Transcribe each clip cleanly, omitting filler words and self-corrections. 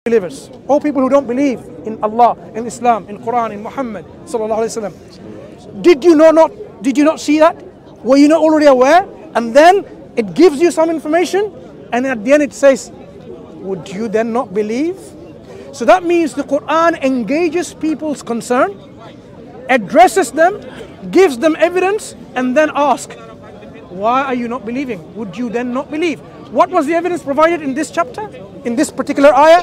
believers, all people who don't believe in Allah, in Islam, in Quran, in Muhammad sallallahu alaihi wasallam. Did you not see that? Were you not already aware? And then it gives you some information, and at the end it says, would you then not believe? So that means the Quran engages people's concern, addresses them, gives them evidence, and then asks, why are you not believing? Would you then not believe? What was the evidence provided in this chapter? In this particular ayah?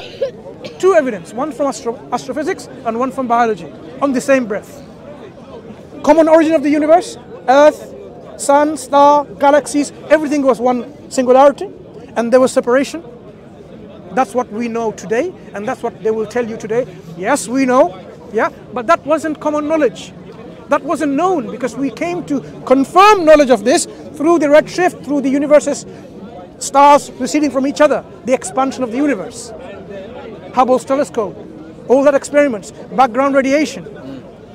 Two evidence, one from astrophysics and one from biology, on the same breath. Common origin of the universe, Earth, Sun, star, galaxies, everything was one singularity, and there was separation. That's what we know today, and that's what they will tell you today. Yes, we know, yeah, but that wasn't common knowledge. That wasn't known, because we came to confirm knowledge of this through the redshift, through the universe's stars receding from each other, the expansion of the universe, Hubble's telescope, all that experiments, background radiation.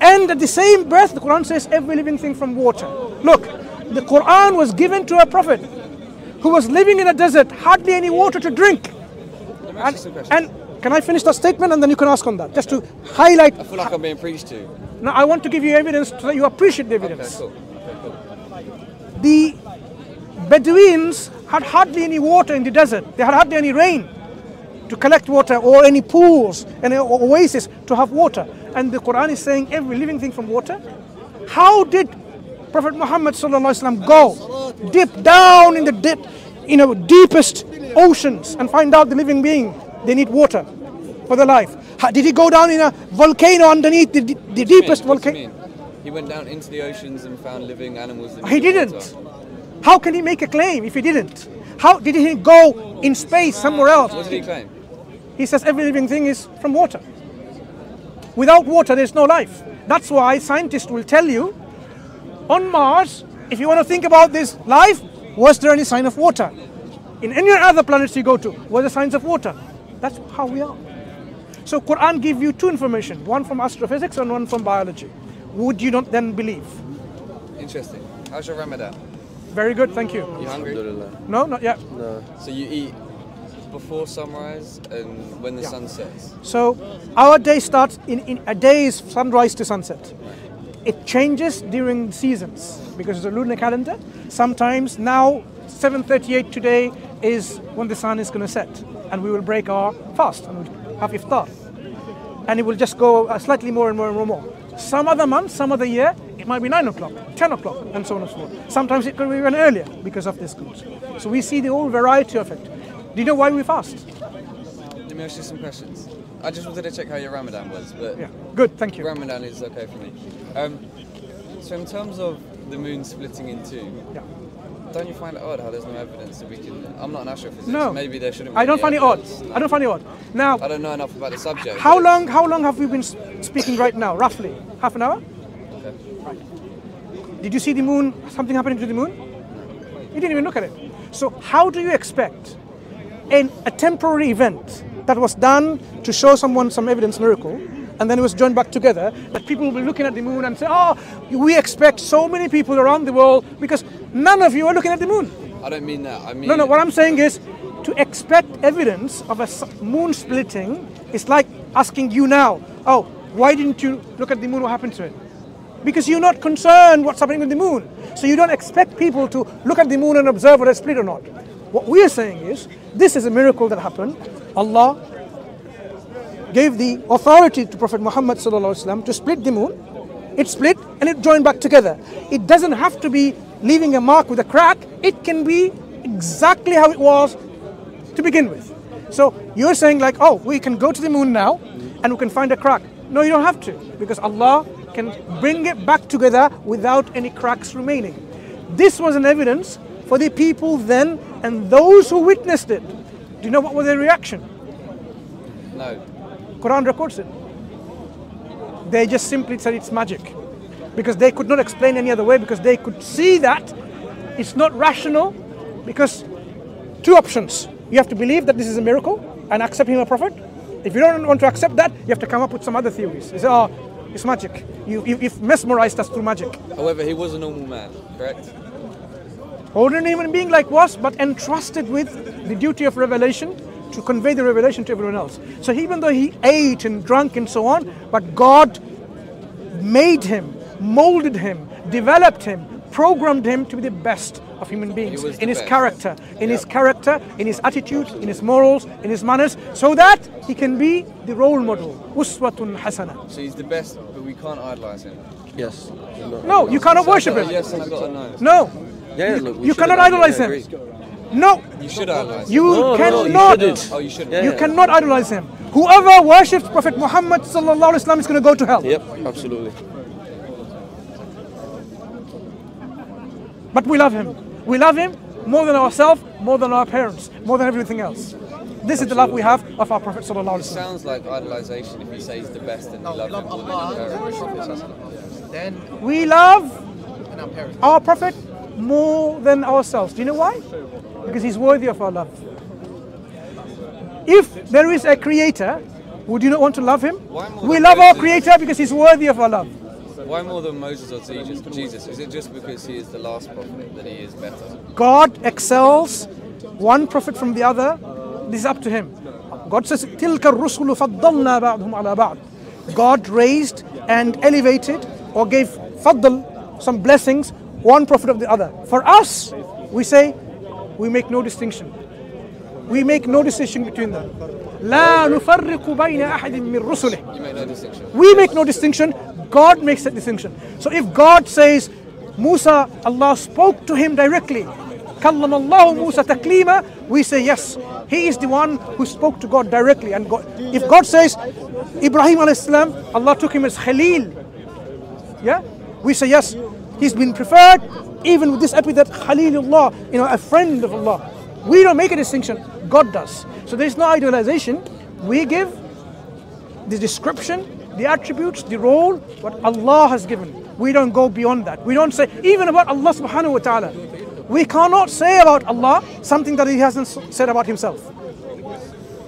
And at the same breath, the Quran says every living thing from water. Look, the Quran was given to a prophet who was living in a desert, hardly any water to drink. And can I finish that statement and then you can ask on that, just to highlight. I feel like I'm being preached to. Now I want to give you evidence so that you appreciate the evidence. Okay, cool. The Bedouins had hardly any water in the desert. They had hardly any rain to collect water, or any pools and oasis to have water. And the Quran is saying every living thing from water. How did Prophet Muhammad go dip down in the deepest oceans and find out the living being? They need water for their life. Did he go down in a volcano underneath the deepest volcano? He went down into the oceans and found living animals. He didn't. How can he make a claim if he didn't? How did he go in space somewhere else? What did he claim? He says every living thing is from water. Without water, there's no life. That's why scientists will tell you, on Mars, if you want to think about this life, was there any sign of water? In any other planets you go to, were there signs of water? That's how we are. So Quran gives you two information, one from astrophysics and one from biology. Would you not then believe? Interesting. How's your Ramadan? Very good, thank you. You hungry? No, not yet. No. So you eat before sunrise and when the sun sets? So our day starts in a day is sunrise to sunset. It changes during seasons because it's a lunar calendar. Sometimes now 7:38 today is when the sun is going to set, and we will break our fast and we'll have iftar, and it will just go slightly more and more and more. Some other month, some other year, it might be 9 o'clock, 10 o'clock, and so on and so forth. Sometimes it could be even earlier because of this good. So we see the whole variety of it. Do you know why we fast? Let me ask you some questions. I just wanted to check how your Ramadan was, but yeah, good, thank you. Ramadan is okay for me. So in terms of the moon splitting in two, don't you find it odd how there's no evidence that we can? I'm not an astrophysicist. No, maybe there shouldn't be. I don't find it odd. I don't find it odd. Now, I don't know enough about the subject. How long have we been speaking right now? Roughly half an hour. Okay. Right. Did you see the moon? Something happening to the moon? You didn't even look at it. So how do you expect a temporary event that was done to show someone some evidence miracle, and then it was joined back together, that people will be looking at the moon and say, oh, we expect so many people around the world because none of you are looking at the moon. I don't mean that. I mean... No, what I'm saying is, to expect evidence of a moon splitting is like asking you now, oh, why didn't you look at the moon, what happened to it? Because you're not concerned what's happening with the moon. So you don't expect people to look at the moon and observe whether it's split or not. What we are saying is, this is a miracle that happened. Allah gave the authority to Prophet Muhammad to split the moon. It split and it joined back together. It doesn't have to be leaving a mark with a crack. It can be exactly how it was to begin with. So you're saying like, oh, we can go to the moon now and we can find a crack. No, you don't have to, because Allah can bring it back together without any cracks remaining. This was an evidence for the people then and those who witnessed it. Do you know what was their reaction? No. Quran records it. They just simply said it's magic, because they could not explain any other way, because they could see that it's not rational. Because two options: you have to believe that this is a miracle and accept him a prophet. If you don't want to accept that, you have to come up with some other theories. You say, oh, it's magic. You've mesmerized us through magic. However, he was a normal man, correct? Ordinary human being like was, but entrusted with the duty of revelation to convey the revelation to everyone else. So even though he ate and drank and so on, but God made him, molded him, developed him, programmed him to be the best of human beings in his character, in his attitude, in his morals, in his manners, so that he can be the role model. Uswatun hasana. So he's the best, but we can't idolize him. Yes. No, you cannot worship him. Yes, and I got a no. No. Yeah, look, You cannot idolize him. No. You should idolize him. You cannot. You shouldn't. Oh, you shouldn't. You cannot idolize him. Whoever worships Prophet Muhammad sallallahu alaihi wasallam is going to go to hell. Yep, absolutely. But we love him. We love him more than ourselves, more than our parents, more than everything else. This is the love we have of our Prophet sallallahu alaihi It wasallam. sounds like idolization if you say he's the best and you love him more than your parents. Then We love and our parents. our Prophet more than ourselves. Do you know why? Because he's worthy of our love. If there is a creator, would you not want to love him? Why more We than love our Moses? creator because he's worthy of our love. Why more than Moses or Jesus? Is it just because he is the last prophet that he is better? God excels one prophet from the other. This is up to him. God says, تِلْكَ الرُّسُلُ فَضَّلْنَا بَعْضُهُمْ عَلَى بَعْضٍ. God raised and elevated or gave faddal, some blessings, one prophet of the other. For us, we say, we make no distinction. We make no distinction between them. لا نفرق بين أحد من رسله. You make no distinction. We make no distinction. God makes that distinction. So if God says, Musa, Allah spoke to him directly, كلم الله موسى تكليما, we say yes, he is the one who spoke to God directly. And God, if God says, Ibrahim alayhi salam, Allah took him as Khalil, yeah, we say yes, he's been preferred, even with this epithet Khalilullah, a friend of Allah. We don't make a distinction, God does. So there is no idealization. We give the description, the attributes, the role, what Allah has given. We don't go beyond that. We don't say, even about Allah subhanahu wa ta'ala, we cannot say about Allah something that He hasn't said about Himself.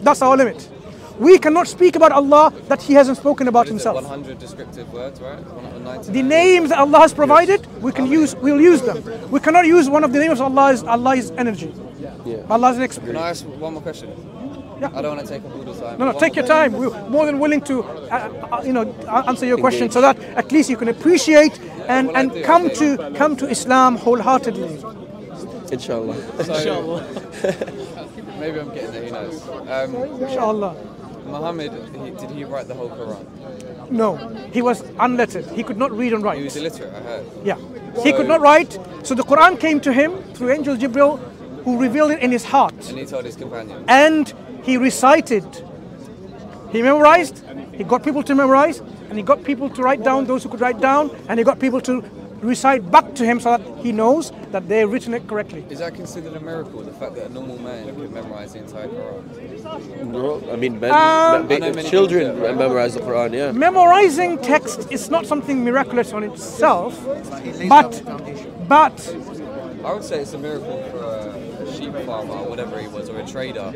That's our limit. We cannot speak about Allah that He hasn't spoken about Himself. 100 descriptive words, right? 190. The names that Allah has provided, we'll use them. We cannot use one of the names of Allah is energy. Allah is an expert. Can I ask one more question? Yeah. I don't want to take up all the time. No, take your time. We're more than willing to, answer your question so that at least you can appreciate and come to Islam wholeheartedly. Inshallah. So, maybe I'm getting there, who knows? Inshallah. Muhammad, did he write the whole Quran? No, he was unlettered. He could not read and write. He was illiterate, I heard. Yeah, he could not write. So the Quran came to him through Angel Jibril, who revealed it in his heart. And he told his companions. And he recited. He memorized. He got people to memorize, and he got people to write down, those who could write down, and he got people to recite back to him so that he knows that they've written it correctly. Is that considered a miracle, the fact that a normal man could memorize the entire Quran? No, I mean, children memorize the Quran, yeah. Memorizing text is not something miraculous on itself, but I would say it's a miracle for a sheep farmer, or whatever he was, or a trader,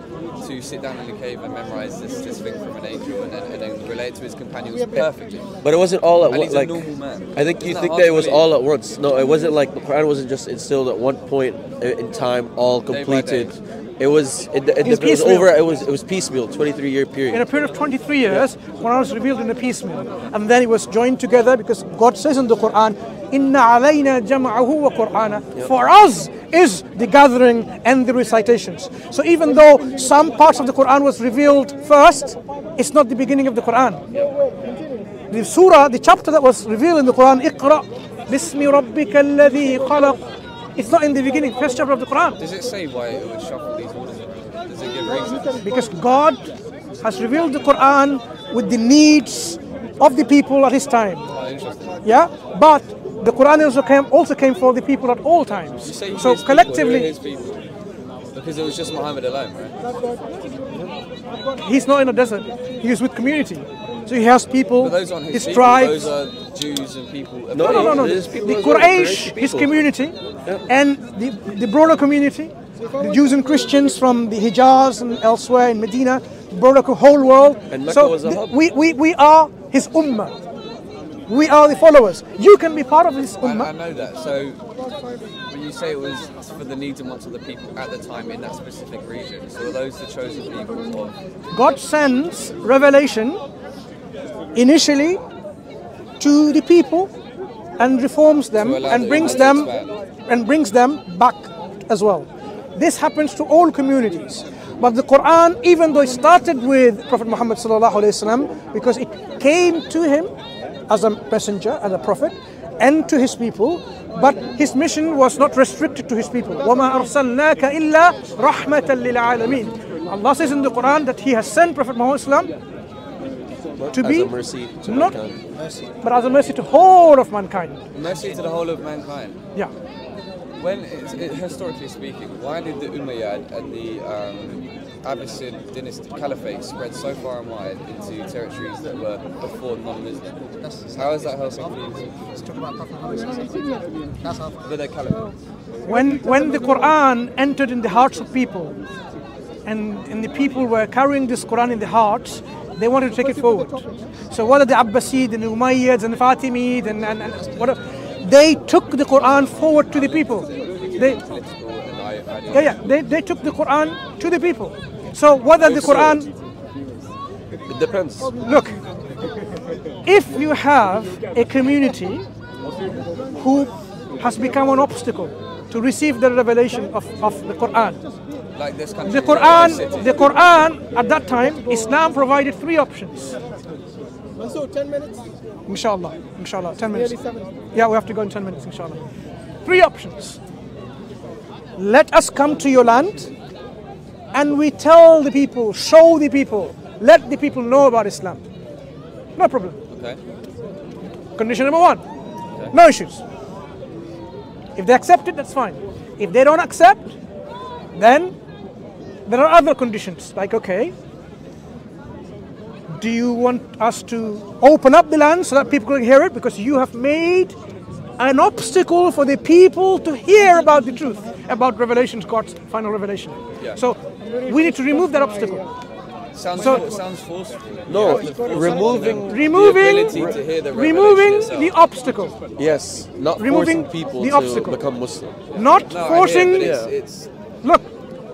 to sit down in a cave and memorize this thing from an angel and then relate to his companions perfectly. But it wasn't all at And once. he's a Like, normal man. I think you Isn't think hard that to it was believe? all at once. No, it wasn't like the Quran wasn't just instilled at one point in time, all Day by completed. day. It was piecemeal. over. It was piecemeal, 23-year period. in a period of 23 years, Quran was revealed in a piecemeal, and then it was joined together because God says in the Quran, "Inna alayna jama'ahu wa Qur'ana." For us is the gathering and the recitations. So even though some parts of the Quran was revealed first, it's not the beginning of the Quran. The surah, the chapter that was revealed in the Quran, "Iqra bismi rabbika alladhi khalaq." It's not in the beginning, first chapter of the Quran. Does it say why it would shuffle these orders around? Does it give reasons? Because God has revealed the Quran with the needs of the people at His time. Oh, interesting. Yeah, but the Quran also came for the people at all times. You say So his collectively, people, who are his people? Because it was just Muhammad alone, right? he's not in a desert. He is with community. So he has people, But those aren't his people, tribes. those are Jews and people. No. There's people- The those are Quraysh, Quraysh his people. community, and the broader community, the Jews and Christians from the Hijaz and elsewhere in Medina, broader whole world. And Mecca So was a hub. we are his ummah. We are the followers. You can be part of this I ummah. know that. So when you you say it was for the needs and wants of the people at the time in that specific region. So are those the chosen people? Of God sends revelation initially to the people and reforms them and brings them back as well. This happens to all communities. But the Quran, even though it started with Prophet Muhammad ﷺ, because it came to him as a messenger, as a prophet, and to his people, but his mission was not restricted to his people. وَمَا أَرْسَلْنَاكَ إِلَّا رَحْمَةً لِلْعَالَمِينَ. Allah says in the Quran that He has sent Prophet Muhammad ﷺ to be as a mercy to not, mankind. but as a mercy to whole of mankind. mercy to the whole of mankind. Yeah. When, historically speaking, why did the Umayyad and the Abbasid dynasty caliphate spread so far and wide into territories that were before non-Muslim? How is that helping you? Let's talk about Prophet Muhammad. That's how. With their caliphate? When the Quran entered in the hearts of people, and the people were carrying this Quran in the hearts, they wanted to take it forward. So whether the Abbasid and the Umayyads and the Fatimid and whatever, they took the Quran forward to the people. They took the Quran to the people. So whether the Quran, It depends. look, if you have a community who has become an obstacle to receive the revelation of the Quran, Like this country. the Quran at that time, Islam provided three options. Mansur, 10 minutes? Inshallah, 10 minutes. Nearly 7. Yeah, we have to go in 10 minutes, inshallah. Three options. Let us come to your land and we tell the people, show the people, let the people know about Islam. No problem. Okay. Condition number one, no issues. If they accept it, that's fine. If they don't accept, then there are other conditions, like, okay, do you want us to open up the land so that people can hear it? Because you have made an obstacle for the people to hear about the truth, about revelation, God's final revelation. Yeah. So we need to remove that obstacle. Sounds forceful. No, You have to force removing- them Removing, the ability to hear the removing revelation the itself. obstacle, Yes, not Removing forcing people the to obstacle. become Muslim. not No, I hear, forcing. but it's Look,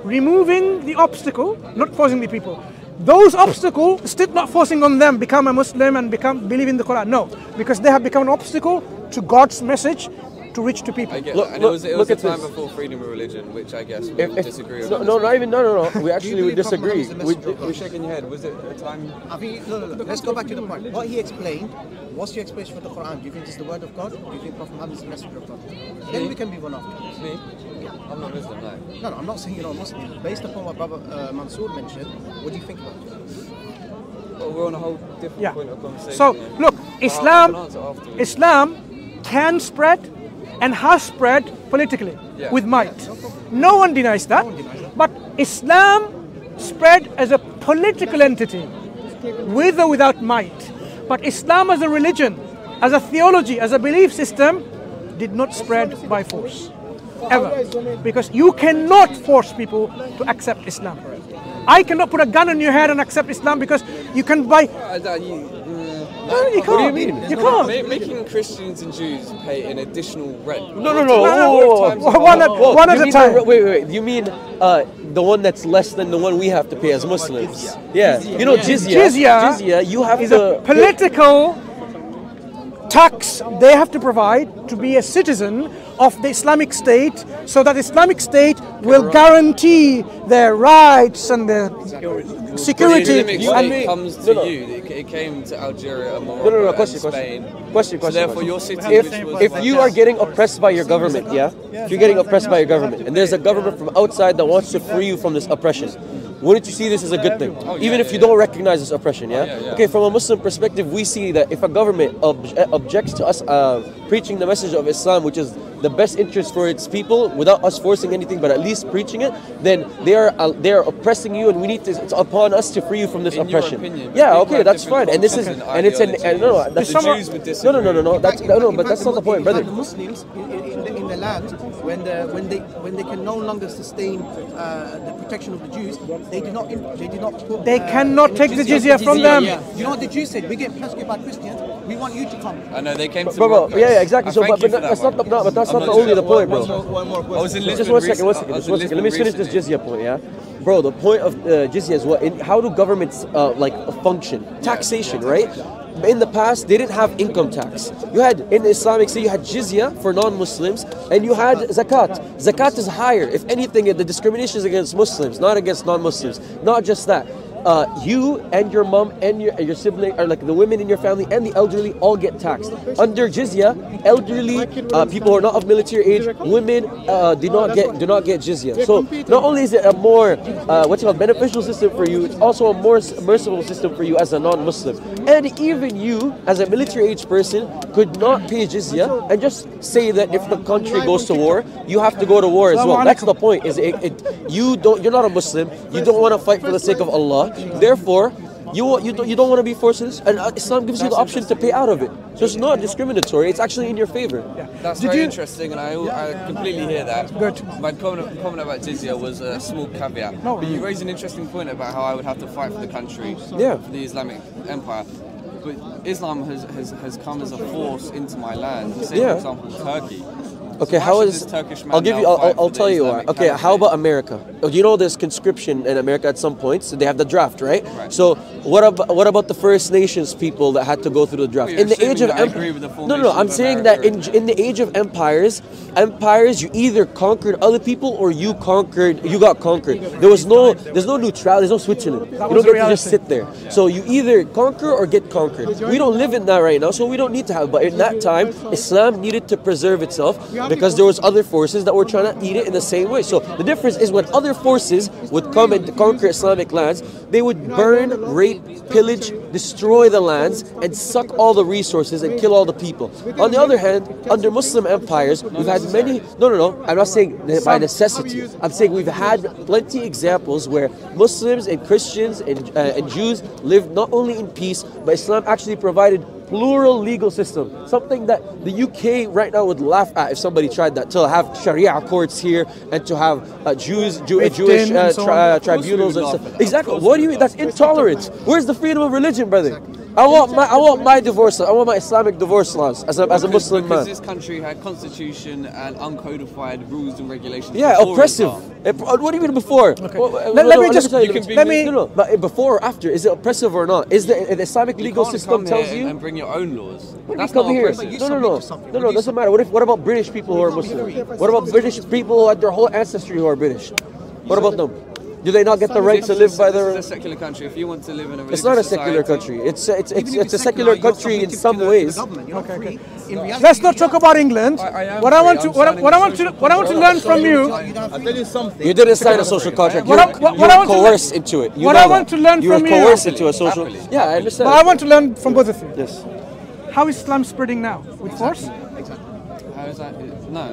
removing the obstacle, not forcing the people. Those obstacles, still not forcing on them become a Muslim and believe in the Quran. No, because they have become an obstacle to God's message to reach to people. I get Look- that. And look- it was look a at time this. before freedom of religion, which I guess we If- disagree no, on. no, not even, no. We actually would believe Prophet disagree. Muhammad is the We, messenger of God? You're shaking your head. Was it a time? I think, no. Let's go back to the point. What he explained, what's your explanation for the Quran? Do you think it's the word of God? Do you think Prophet Muhammad is the messenger of God? Then we can move on after. Me? I'm not Muslim, no. No, I'm not saying you're not Muslim. Based upon what Brother Mansur mentioned, what do you think about it? Well, we're on a whole different Yeah. point of conversation. So here. look, I Islam can answer afterwards. Islam can spread and has spread politically Yeah. with might. No one denies that. But Islam spread as a political entity, with or without might. But Islam as a religion, as a theology, as a belief system, did not spread by force. Ever. Because you cannot force people to accept Islam. I cannot put a gun on your head and accept Islam because you can buy. No, you can't. What do you mean? You can't. Making Christians and Jews pay an additional rent. no. One at a time. Wait. You mean the one that's less than the one we have to pay as Muslims? Yeah. You know, jizya. Jizya You have is to a political tax they have to provide to be a citizen of the Islamic State, so that Islamic State will guarantee their rights and their security. The Islamic State comes to you. It came to Algeria and Morocco and Spain. Question. So therefore, your city, If which was if you are getting oppressed by your government, yeah, if you're getting oppressed by your government, and there's a government from outside that wants to free you from this oppression, wouldn't you see this as a good thing? Even if you don't recognize this oppression, yeah? Okay, from a Muslim perspective, we see that if a government objects to us preaching the message of Islam, which is the best interest for its people, without us forcing anything, but at least preaching it, then they are oppressing you, and we need to. It's upon us to free you from this In your oppression. opinion, Yeah, people okay, have that's different fine, and this is cultures and it's an ideologies. no, that's The Jews would disagree. no, that's but that's not the point, brother. The Muslims in the land, when they can no longer sustain the protection of the Jews, they do not put. They cannot take the jizya from them. You know what the Jews said? We get persecuted by Christians. We want you to come. I know they came to Bro, Morocco. yeah, exactly. I So, thank but you for that's that not one. but that's I'm not the only the point, bro. One more I was in Just Lisbon one second. Let me finish this jizya point, yeah? Bro, the point of jizya is what? How do governments function? Taxation, right? In the past, they didn't have income tax. You had, in the Islamic state, you had jizya for non-Muslims, and you had zakat. Zakat is higher. If anything, the discrimination is against Muslims, not against non-Muslims. Not just that. You and your mom and your sibling, or like the women in your family and the elderly, all get taxed. Under jizya, elderly people who are not of military age, women do not get jizya. So not only is it a more beneficial system for you, it's also a more merciful system for you as a non-Muslim. And even you, as a military age person, could not pay jizya and just say that if the country goes to war, you have to go to war as well. That's the point. You're not a Muslim. You don't want to fight for the sake of Allah. Therefore, you don't want to be forced to this, and Islam gives you the option to pay out of it. So it's not discriminatory. It's actually in your favor. Yeah. That's very interesting, and I completely hear that. Good. My comment about jizya was a small caveat. No. But you raised an interesting point about how I would have to fight for the country, for the Islamic Empire. But Islam has come as a force into my land. Say, for example, Turkey. Okay, So how should is? this Turkish man I'll give you. now fight I'll for the tell you why. Islamic Okay, how caliphate? about America? Oh, you know there's conscription in America at some points. So they have the draft, right? So what about the First Nations people that had to go through the draft? Well, In the age of I agree with the no, formation I'm of saying that America. in the age of empires, you either conquered other people or you got conquered. There's no neutrality. There's no Switzerland. You don't get to just sit there. So you either conquer or get conquered. We don't live in that right now, so we don't need to have. But in that time, Islam needed to preserve itself because there was other forces that were trying to eat it in the same way. So the difference is when other forces would come and conquer Islamic lands, they would burn, rape, pillage, destroy the lands, and suck all the resources and kill all the people. On the other hand, under Muslim empires, we've had many. No. I'm not saying by necessity. I'm saying we've had plenty examples where Muslims and Christians and Jews lived not only in peace, but Islam actually provided plural legal system, something that the UK right now would laugh at if somebody tried that, to have Sharia courts here and to have Jewish tribunals and stuff. Exactly. What do you mean? That's intolerance. Where's the freedom of religion, brother? I want my divorce. I want my Islamic divorce laws as a Muslim man. Because this country had constitution and uncodified rules and regulations. Yeah, before oppressive. Islam. What do you mean before? Okay. Let me just. But before or after, is it oppressive or not? Is the Islamic legal system tells you? And bring your own laws. When That's you come not here, oppressive. no, doesn't matter. What about British people who are Muslim? What about British people who had their whole ancestry who are British? What about them? Do they not get the right to live by their? This is a secular country. If you want to live in a religious It's not a secular country. It's a secular country in some ways. Okay. Let's not talk about England. What I want to learn from you. I'll tell you something. You didn't sign a social contract. You What I were want to coerced into it. what I want to learn You were from you- coerced into a social. Yeah, I understand. But I want to learn from both of you. Yes. How is Islam spreading now? With force? How is that? No.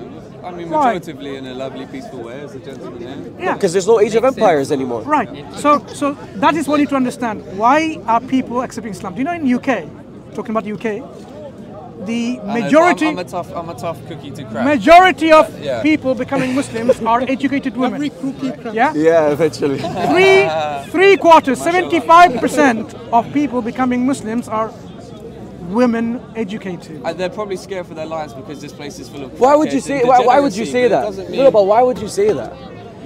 I mean, Why? majoritively in a lovely, peaceful way, as the gentleman here. Yeah. Because there's no age of empires anymore. Right. So that is what you need to understand. Why are people accepting Islam? Do you know in UK, talking about the UK, the majority I'm a tough cookie to crack. majority of Yeah. people becoming Muslims are educated women. Yeah? Yeah, eventually. Three quarters, 75% of people becoming Muslims are women educated. And they're probably scared for their lives because this place is full of. Why would you say? Why would you say that? No, but why would you say that?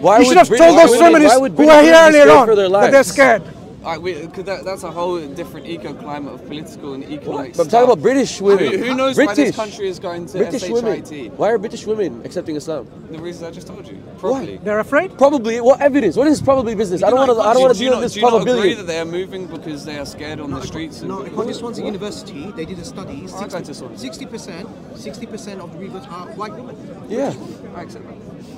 Why You should have told those feminists who were here earlier on that they're scared. That's a whole different eco-climate of political and economic. But I'm talking about British women. Who knows why this country is going to British women. SHIT? Why are British women accepting Islam? The reasons I just told you. Probably. They're afraid? Probably. What evidence? What is probably business? I don't want to deal with this Do you not agree probability. that they are moving because they are scared on the streets? No, according to Swansea University, they did a study. I go to Swansea. 60% of the readers are white women. Yeah. I accept that.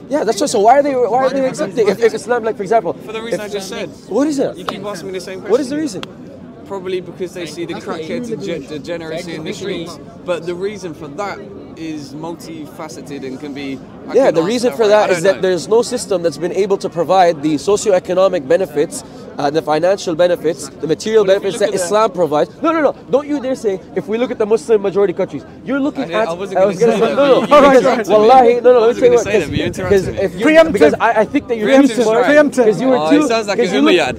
Yeah, that's right. So why are they accepting? If Islam, like for example, For the reason I just said. what is it? You keep asking me the same question. What is the reason? Probably because they see the crackheads and degeneracy in the streets. But the reason for that is multifaceted and can be. Yeah, the reason for that is that there's no system that's been able to provide the socioeconomic benefits the financial benefits, the material benefits that Islam provides. No. Don't you dare say, if we look at the Muslim majority countries, you're looking at... I wasn't going to say that. Wallahi, let me tell you what. Because I think that you're too smart. Because you were too... It sounds like an Umayyad.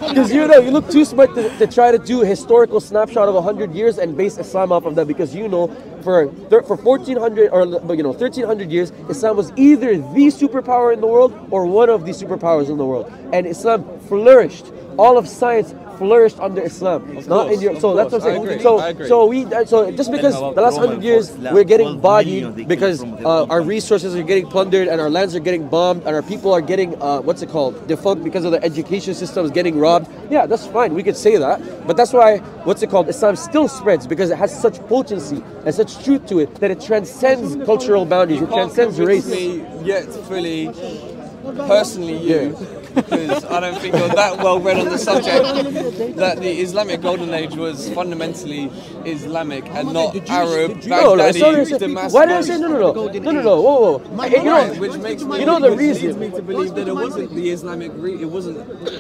Because you look too smart to try to do a historical snapshot of 100 years and base Islam off of that, because you know for 1400 or 1300 years Islam was either the superpower in the world or one of the superpowers in the world, and Islam flourished. All of science flourished under Islam, not in Europe. So that's what I'm saying. So just because the last 100 years we're getting boggied because our resources are getting plundered and our lands are getting bombed and our people are getting defunct because of the education system is getting robbed. Yeah, that's fine. We could say that, but that's why Islam still spreads, because it has such potency and such truth to it that it transcends cultural boundaries. It transcends race. Yet fully, personally, because I don't think you're that well read on the subject, that the Islamic Golden Age was fundamentally Islamic and not Arab, Baghdadi, Damascus. Why did I say no? Whoa. Which makes me the reason. leads me to believe that it wasn't the Islamic it wasn't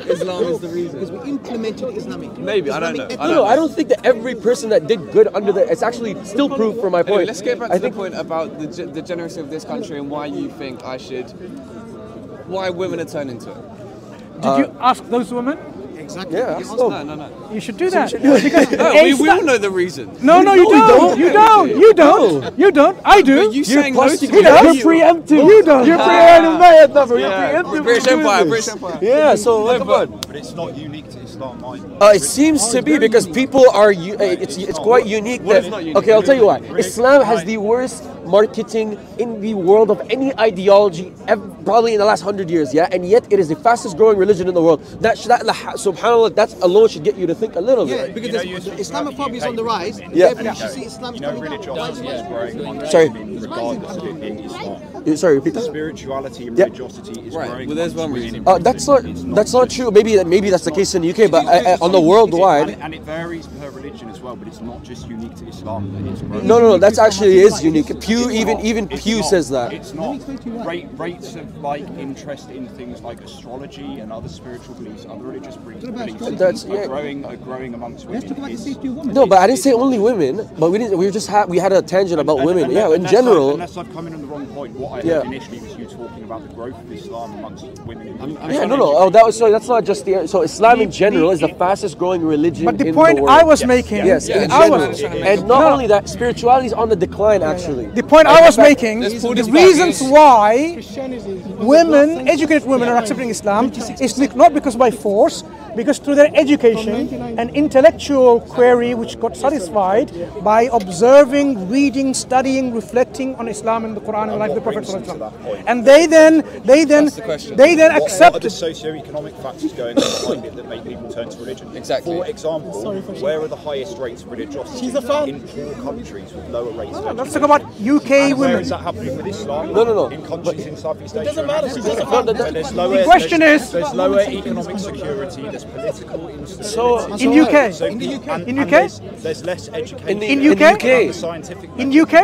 Islam is the reason. Because we implemented Islamic. Maybe, I don't know. No, I don't think that every person that did good under the... It's actually still proof for my point. Anyway, let's get back to the point about the generosity of this country and why you think why women are turning to it. Did you ask those women? Exactly. Yeah. No. You should do that. We all know the reason. No, you don't. You don't. I do. But you saying no to You're preemptive. You don't. You're preemptive. You're preemptive. British Empire. Yeah, so come on. But it's not unique to Islam, either. It seems to be, because people are... It's quite unique. What is not unique? Okay, I'll tell you why. Islam has the worst marketing in the world of any ideology probably in the last 100 years, yeah? And yet it is the fastest growing religion in the world. Subhanallah, that alone should get you to think a little bit. Yeah, because Islamophobia is on the rise. Yeah. You should see Islam coming religiosity is growing amongst Sorry. women regardless of it being Islam. Sorry, repeat that? Spirituality and religiosity is growing. Well, there's one amongst reason. women. That's not true. Maybe that's the case in the UK, but on the worldwide... And it varies per religion as well, but it's not just unique to Islam. That it's growing. No, that's actually is unique. Pew, even Pew says that. It's not. Rates of interest in things like astrology and other spiritual beliefs, other religious beliefs are growing amongst women. No, but I didn't say only women. But we didn't. We had a tangent about women. In general. Unless I've come in on the wrong point, what I heard initially was you talking about the growth of Islam amongst women. That's not just the. So Islam in general is the fastest growing religion. But the in point the world. I was making, in general, and not only that, spirituality is on the decline. Actually, the point I was making, the reasons why educated women are accepting Islam is not because by force, because through their education and intellectual query which got satisfied by observing, reading, studying, reflecting on Islam and the Quran and the life of the Prophet ﷺ. And they then accept. What are the socio-economic factors going on behind it that make people turn to religion? Exactly. For example, where are the highest rates of religiosity? In poor countries with lower rates of Let's talk about UK Where women. is that happening with Islam? No. In countries in Southeast Asia. It doesn't matter. The question is, there's lower economic security, there's political instability. in UK, There's less education. In UK? Scientific. In UK?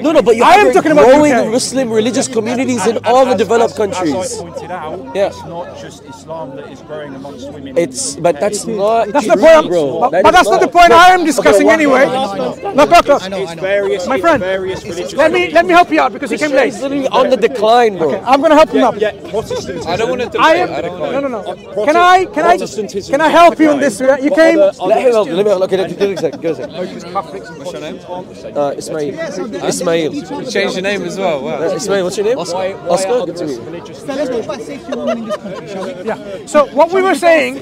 No, but you I am have talking about growing UK. Muslim religious communities in all the developed countries. As I pointed out, it's not just Islam that is growing amongst women. That's not That's true, the point. bro. But that's not the point I am discussing anyway. No, doctor. It's various. My friend, various religious. let me help you out because you came late. It's literally on the decline, bro. I'm gonna help you out. Protestantism. I don't want to debate. I am. No. Can I help you in this? You came. Let him help. Let me help. Okay, give a second. What's your name? Ismail. You changed your name as well. Wow. Ismail, what's your name? Oscar. Good to meet you. Let's talk about safety of women in this country, shall we? Yeah. So what we were saying,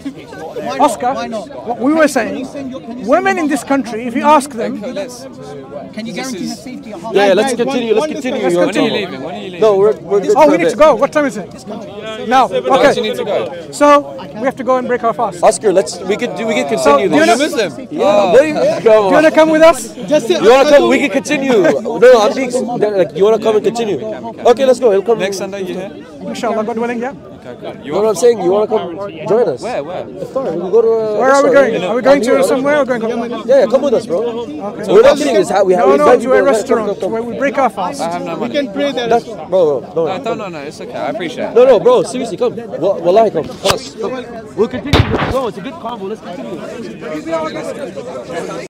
Oscar, what we were saying, women in this country, if you ask them, Can you guarantee her safety at home? Yeah, let's continue. Let's continue. When are you leaving? When are you leaving? No, we're good. oh, we need to go. What time is it? Now. Why do Okay. you need to go? So we have to go and break our fast. Oscar, we can continue You're a this. Muslim? Yeah, Do you want to come with us? You want to come? We can continue. No, I'm being like, you want to come and continue? Okay, let's go. He'll come. Next Sunday you here? Inshallah, God willing, yeah. Okay, good. You know what I'm saying? You want to come join us? Where? Fine, we can go to. Where are we going? Are we going to somewhere or going to? Yeah, come with us, bro. Okay. We're not kidding. We have No, to a restaurant where we break our fast. I have no money. You can pray there. Bro, No, it's okay. I appreciate it. No, bro. seriously, come. Wallahi, come. We'll continue. Let's go. It's a good convo. Let's continue.